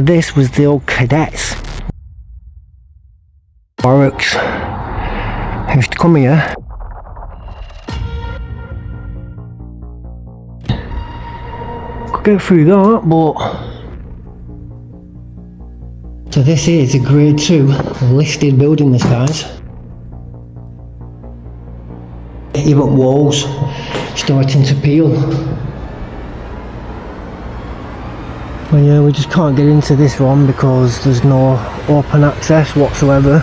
This was the old cadets. Barracks. I used to come here. Could get through that, but... So this is a grade 2 listed building, this guys. Even walls starting to peel. But yeah, we just can't get into this one because there's no open access whatsoever.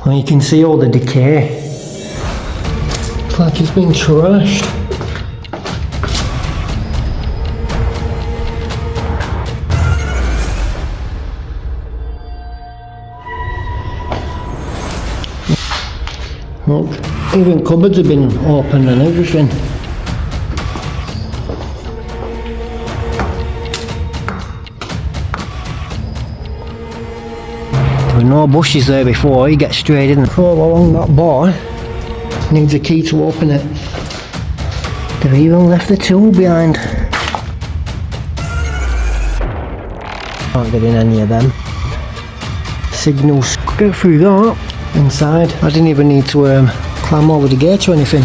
And you can see all the decay. It's like it's been trashed. Look, even cupboards have been opened and everything. There were no bushes there before, you get straight in. Crawl along that bar, needs a key to open it. They've even left the tool behind. Can't get in any of them. Signals, get through that. Inside, I didn't even need to climb over the gate or anything.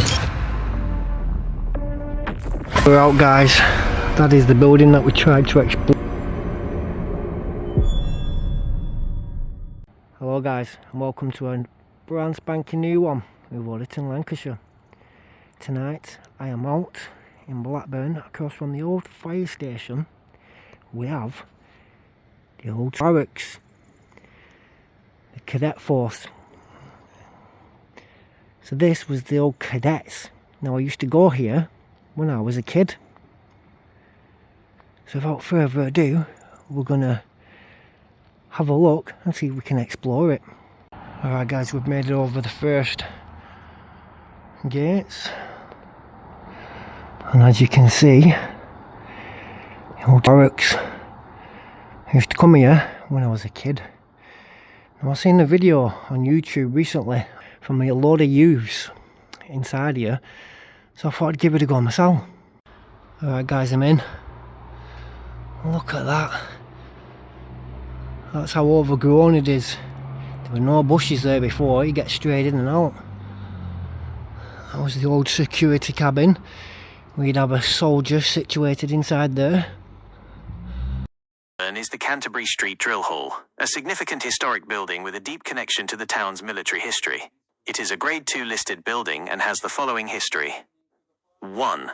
We're out, guys. That is the building that we tried to explore. Hello guys, and welcome to a brand spanking new one with Auditing Lancashire. Tonight I am out in Blackburn, across from the old fire station. We have the old barracks, the cadet force. So this was the old cadets. Now I used to go here when I was a kid. So without further ado, we're gonna have a look and see if we can explore it. Alright guys, we've made it over the first gates. And as you can see, the old barracks. I used to come here when I was a kid. Now I seen a video on YouTube recently from a load of youths inside here, so I thought I'd give it a go myself. Alright guys, I'm in. Look at that. That's how overgrown it is. There were no bushes there before, you get straight in and out. That was the old security cabin. We'd have a soldier situated inside there. Is the Canterbury Street Drill Hall, a significant historic building with a deep connection to the town's military history. It is a Grade 2 listed building and has the following history. 1.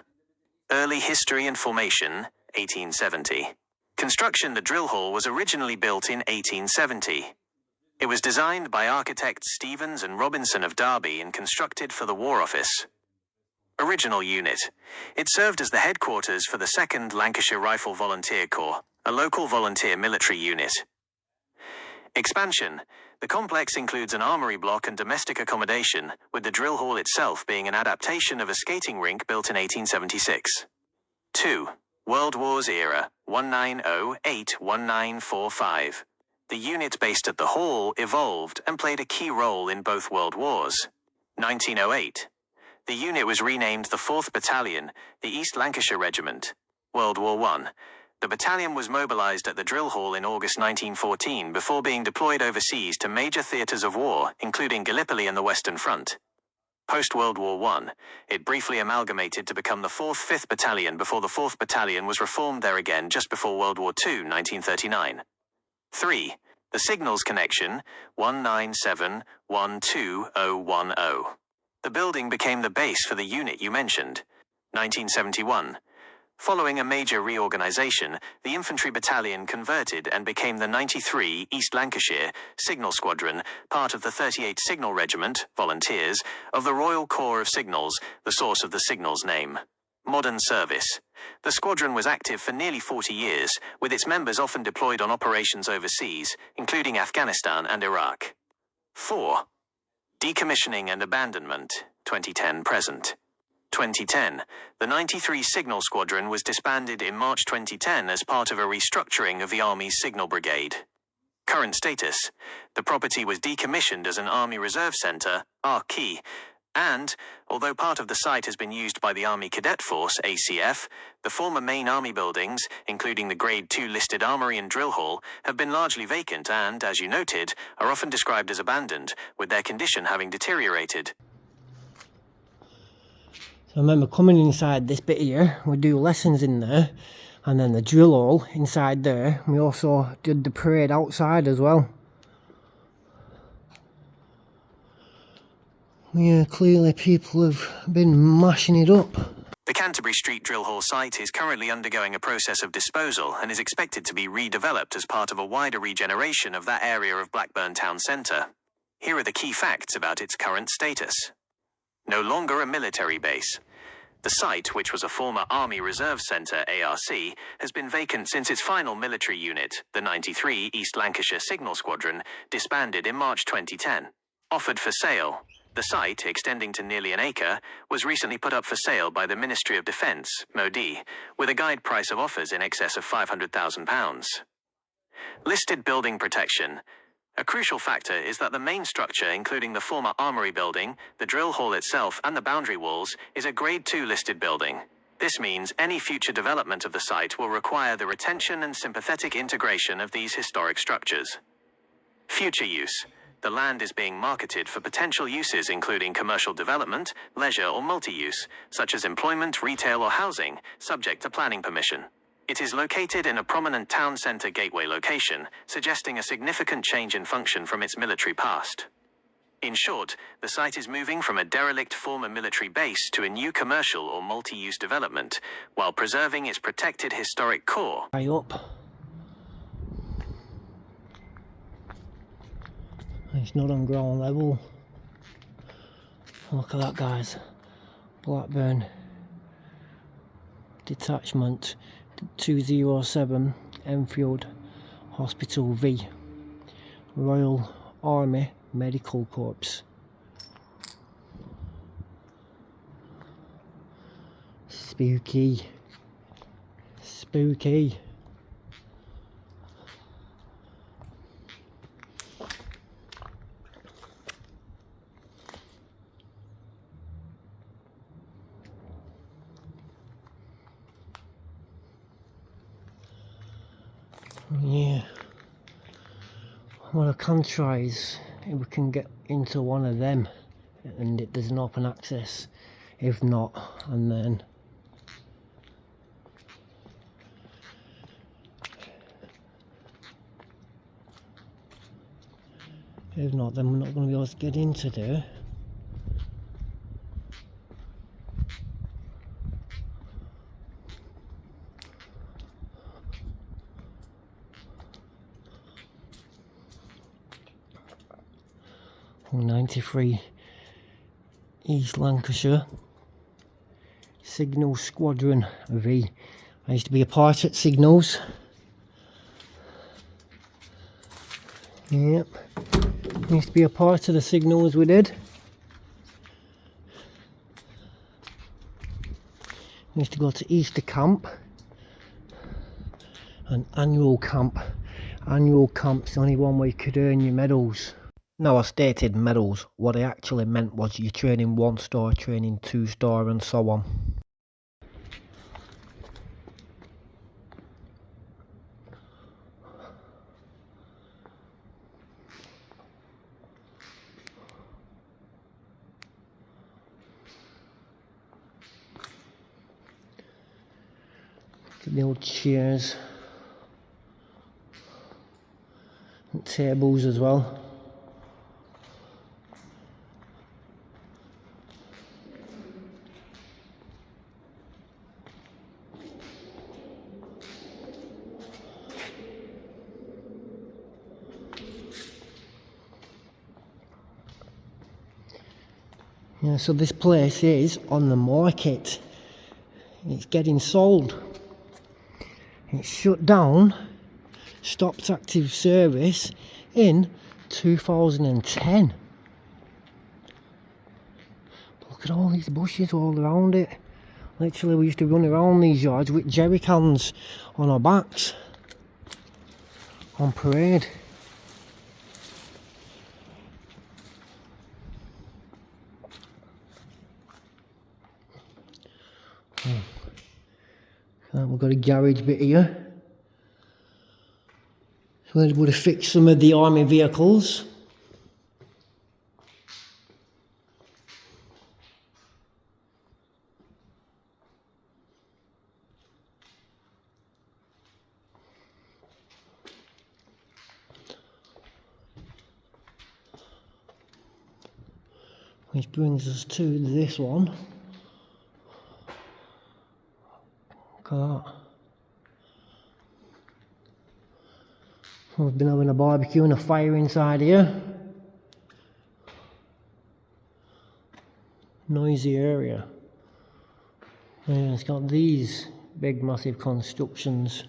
Early history and formation, 1870. Construction. The drill hall was originally built in 1870. It was designed by architects Stevens and Robinson of Derby and constructed for the War Office. Original unit. It served as the headquarters for the 2nd Lancashire Rifle Volunteer Corps, a local volunteer military unit. Expansion. The complex includes an armory block and domestic accommodation, with the drill hall itself being an adaptation of a skating rink built in 1876. 2. World Wars era, 1908-1945. The unit based at the hall evolved and played a key role in both World Wars. 1908. The unit was renamed the 4th Battalion, the East Lancashire Regiment. World War I. The battalion was mobilised at the drill hall in August 1914 before being deployed overseas to major theatres of war, including Gallipoli and the Western Front. Post-World War I, it briefly amalgamated to become the 4th 5th Battalion before the 4th Battalion was reformed there again just before World War II, 1939. 3. The Signals Connection, 197-12010. The building became the base for the unit you mentioned. 1971. Following a major reorganisation, the infantry battalion converted and became the 93 East Lancashire Signal Squadron, part of the 38th Signal Regiment, volunteers, of the Royal Corps of Signals, the source of the signal's name. Modern service. The squadron was active for nearly 40 years, with its members often deployed on operations overseas, including Afghanistan and Iraq. 4. Decommissioning and abandonment, 2010-present. 2010, the 93 Signal Squadron was disbanded in March 2010 as part of a restructuring of the Army's Signal Brigade. Current status: the property was decommissioned as an Army Reserve Centre, ARC, And, although part of the site has been used by the Army Cadet Force, ACF, the former main Army buildings, including the Grade 2 listed Armory and Drill Hall, have been largely vacant and, as you noted, are often described as abandoned, with their condition having deteriorated. So I remember coming inside this bit here, we do lessons in there, and then the drill hall inside there. We also did the parade outside as well. Yeah, clearly people have been mashing it up. The Canterbury Street Drill Hall site is currently undergoing a process of disposal and is expected to be redeveloped as part of a wider regeneration of that area of Blackburn town centre. Here are the key facts about its current status. No longer a military base. The site, which was a former Army Reserve Centre (ARC), has been vacant since its final military unit, the 93 East Lancashire Signal Squadron, disbanded in March 2010. Offered for sale. The site, extending to nearly an acre, was recently put up for sale by the Ministry of Defence, MOD, with a guide price of offers in excess of £500,000. Listed building protection. A crucial factor is that the main structure, including the former Armoury building, the drill hall itself and the boundary walls, is a Grade 2 listed building. This means any future development of the site will require the retention and sympathetic integration of these historic structures. Future use. The land is being marketed for potential uses including commercial development, leisure or multi-use, such as employment, retail or housing, subject to planning permission. It is located in a prominent town centre gateway location, suggesting a significant change in function from its military past. In short, the site is moving from a derelict former military base to a new commercial or multi-use development, while preserving its protected historic core. It's not on ground level. Look at that, guys. Blackburn Detachment 207 Enfield Hospital V, Royal Army Medical Corps. Spooky. Spooky. Yeah, what I can try is if we can get into one of them and there's an open access. If not, and then we're not going to be able to get into there. Oh, 93 East Lancashire Signal Squadron V. I used to be a part at Signals. Yep, used to be a part of the Signals we did. We used to go to Easter camp and annual camp. Annual camp's the only one where you could earn your medals. Now I stated medals, what I actually meant was your training 1-star, training 2-star and so on. The old chairs and tables as well. Yeah, so this place is on the market. It's getting sold. It's shut down, stopped active service in 2010. Look at all these bushes all around it. Literally, we used to run around these yards with jerry cans on our backs on parade. we've got a garage bit here. So we would have fixed some of the army vehicles. Which brings us to this one. Look at that. We've been having a barbecue and a fire inside here. Noisy area. And it's got these big massive constructions.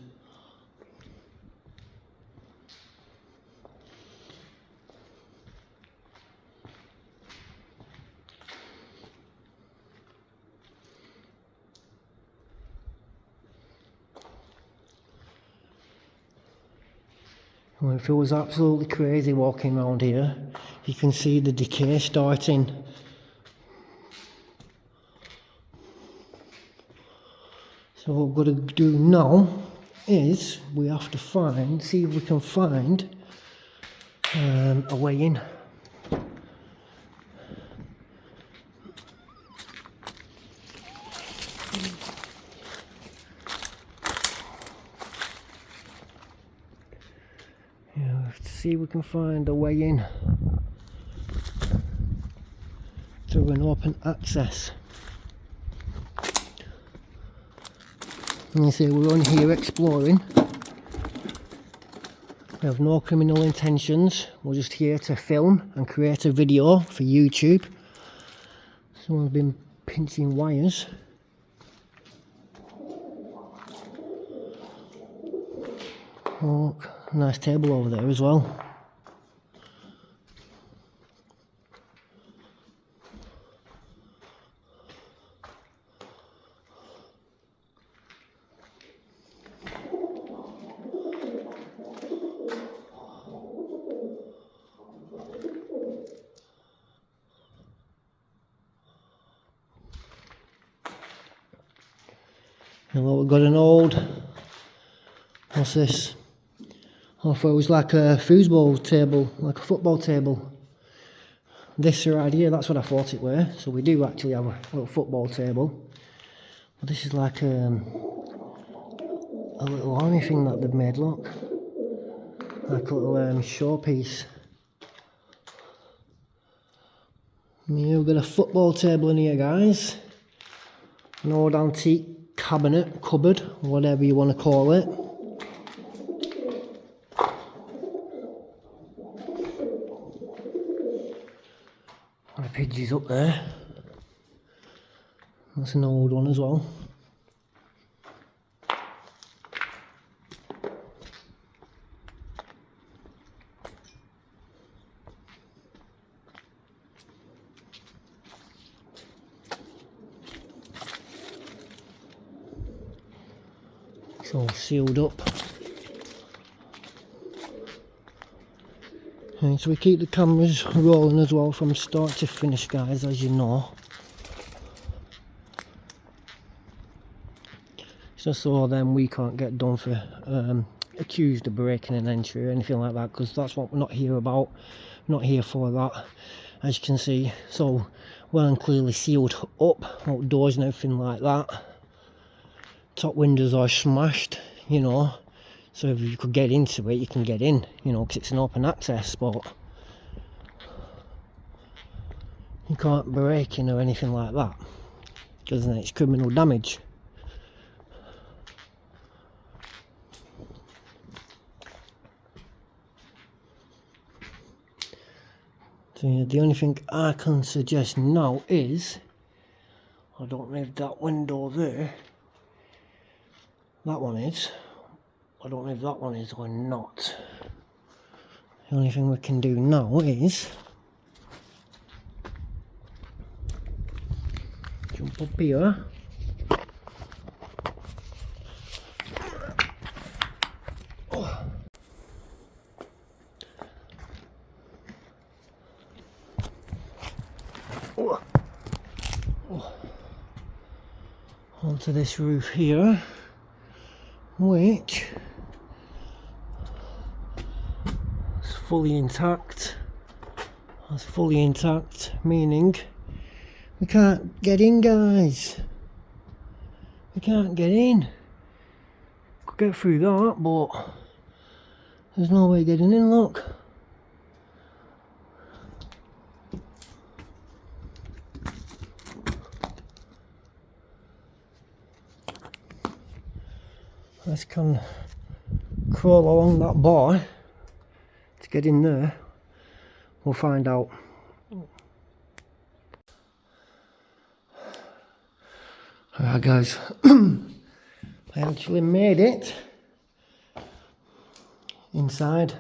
Well, it feels absolutely crazy walking around here. You can see the decay starting. So what we've got to do now is we have to see if we can find a way in. See if we can find a way in through an open access. And you see, we're on here exploring. We have no criminal intentions. We're just here to film and create a video for YouTube. Someone's been pinching wires. Look. Nice table over there as well. And look, we've got an old, what's this? I thought it was like a foosball table, like a football table. This right here, that's what I thought it were. So we do actually have a little football table. But this is like a little army thing that they've made, look. Like a little showpiece. Yeah, we've got a football table in here, guys. An old antique cabinet, cupboard, whatever you want to call it. The Pidgey's up there. That's an old one as well. It's all sealed up. And so we keep the cameras rolling as well from start to finish, guys, as you know. Just so then we can't get done for accused of breaking an entry or anything like that, because that's what we're not here about. We're not here for that, as you can see. So well and clearly sealed up, outdoors and everything like that. Top windows are smashed, you know. So if you could get into it, you can get in, you know, because it's an open access, but you can't break in or anything like that, because then it's criminal damage. So yeah, the only thing I can suggest now is, I don't know if that window there, that one is, I don't know if that one is or not. The only thing we can do now is jump up here. Oh. Oh. Oh. Onto this roof here. which is fully intact. That's fully intact, meaning we can't get in, guys. We can't get in. Could get through that, but there's no way getting in, look. Let's can crawl along that bar to get in there. We'll find out. Alright guys, I actually made it inside,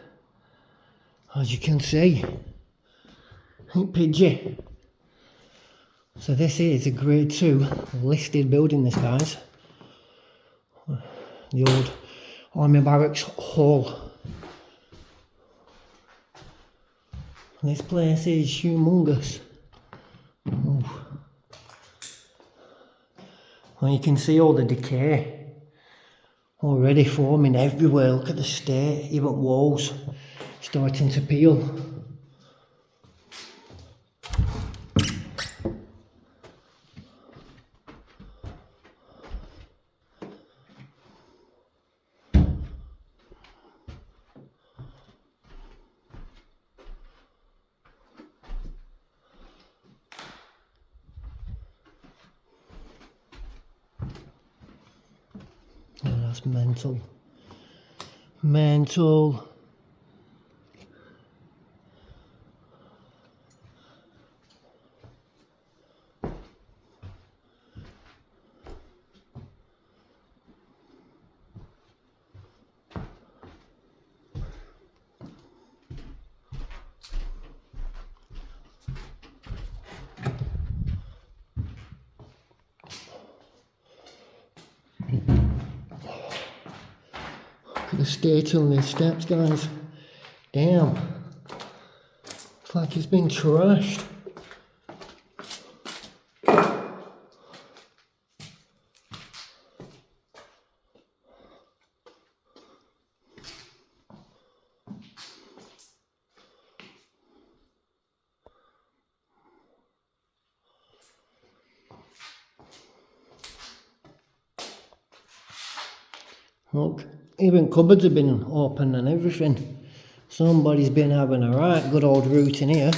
as you can see. Ain't Pidgey. So this is a grade 2 listed building, this, guys. The old Army Barracks Hall. This place is humongous. Oh. Well, you can see all the decay already forming everywhere. Look at the state, even walls starting to peel. Oh, that's mental. Mental. Look at the state on these steps, guys. Damn. It's like it's been trashed. Look, even cupboards have been open and everything. Somebody's been having a right good old root in here,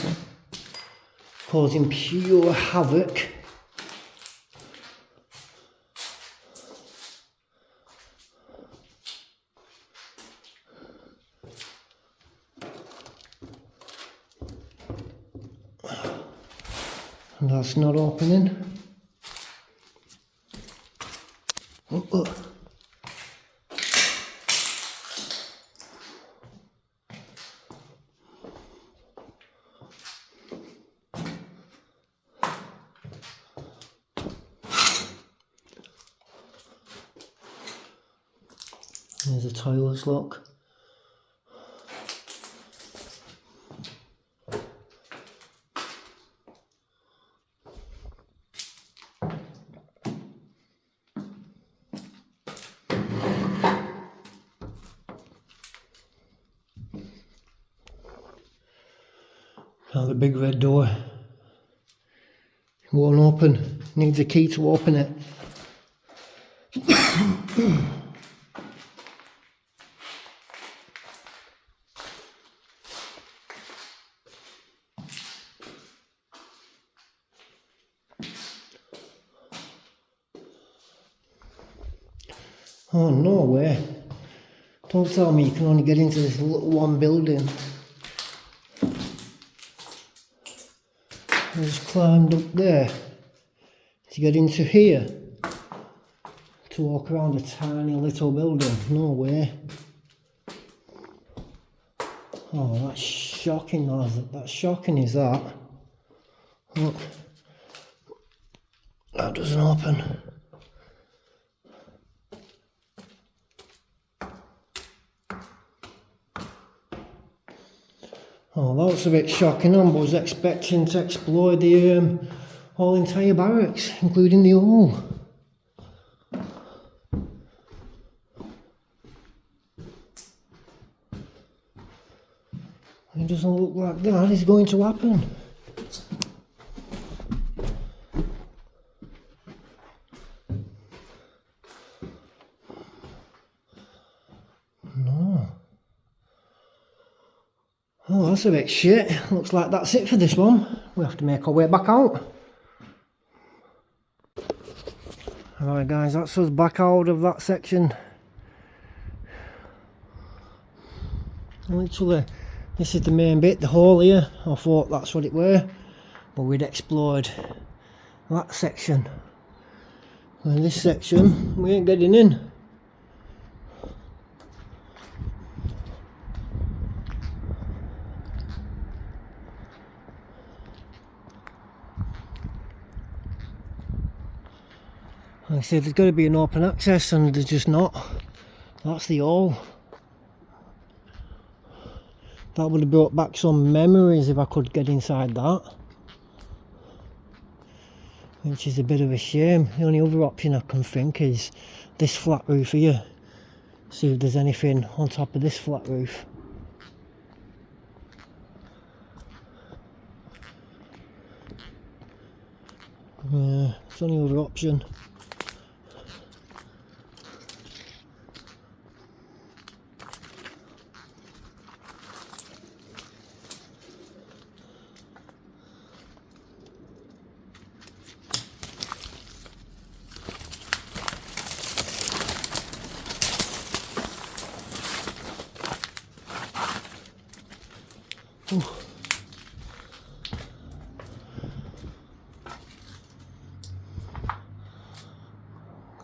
causing pure havoc. And that's not opening. Oh. There's the toilets, look. Now the big red door won't open, needs a key to open it. Oh, no way. Don't tell me you can only get into this little one building. I just climbed up there to get into here to walk around a tiny little building. No way. Oh, that's shocking. That's shocking, is that? Look. That doesn't open. Oh, that's a bit shocking. I was expecting to explore the whole entire barracks, including the hall. It doesn't look like that is going to happen. No. Oh, that's a bit shit. Looks like that's it for this one. We have to make our way back out. Alright guys, that's us back out of that section. Literally, this is the main bit, the hole here. I thought that's what it were, but we'd explored that section. And this section, we ain't getting in. Like I said, there's got to be an open access and there's just not. That's the hole. That would have brought back some memories if I could get inside that. Which is a bit of a shame. The only other option I can think is this flat roof here. See if there's anything on top of this flat roof. Yeah, it's the only other option.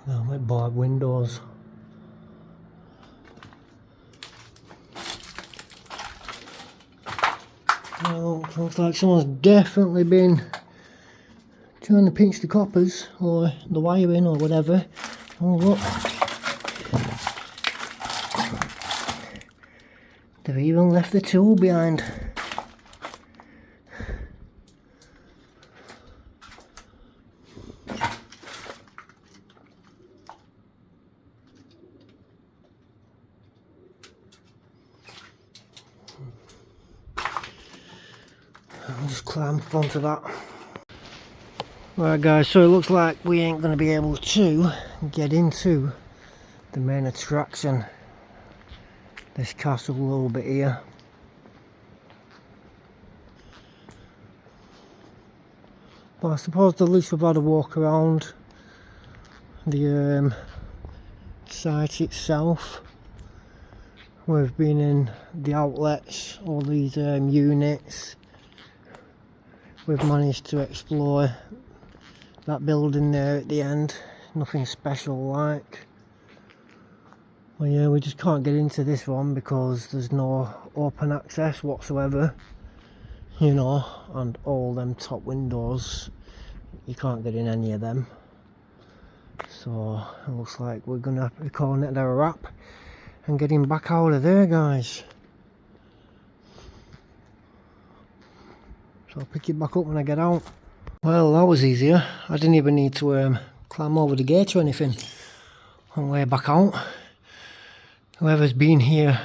Now my barred windows. Well, looks like someone's definitely been trying to pinch the coppers or the wiring or whatever. Oh look, they've even left the tool behind. I'll just climb up onto that. Right guys, so it looks like we ain't going to be able to get into the main attraction, this castle a little bit here. But I suppose at least we've had a walk around the site itself. We've been in the outlets, all these units. We've managed to explore that building there at the end. Nothing special like. Well yeah, we just can't get into this one because there's no open access whatsoever. You know, and all them top windows, you can't get in any of them. So it looks like we're gonna have to be calling it a wrap and getting back out of there, guys. So I'll pick it back up when I get out. Well, that was easier. I didn't even need to climb over the gate or anything on the way back out. Whoever's been here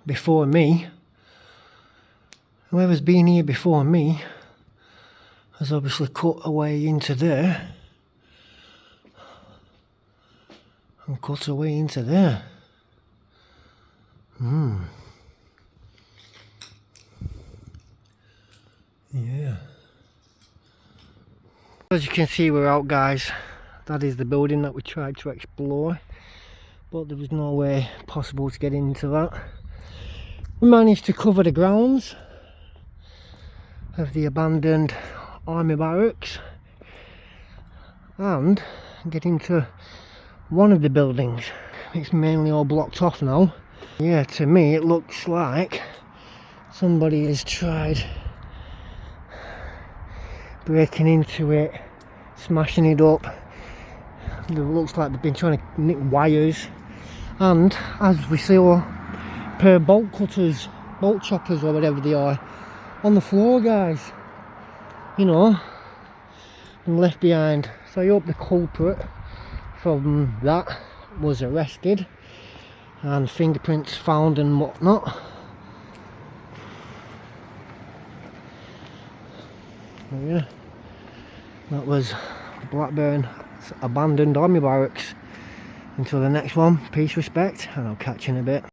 before me has obviously cut a way into there and cut a way into there. Yeah. As you can see, we're out, guys. That is the building that we tried to explore, but there was no way possible to get into that. We managed to cover the grounds of the abandoned army barracks and get into one of the buildings. It's mainly all blocked off now. Yeah, to me it looks like somebody has tried breaking into it, smashing it up. It looks like they've been trying to nick wires, and as we saw, a pair of bolt cutters, bolt choppers or whatever they are, on the floor, guys, you know, and left behind. So I hope the culprit from that was arrested and fingerprints found and whatnot. But yeah, that was Blackburn abandoned army barracks. Until the next one, peace, respect, and I'll catch you in a bit.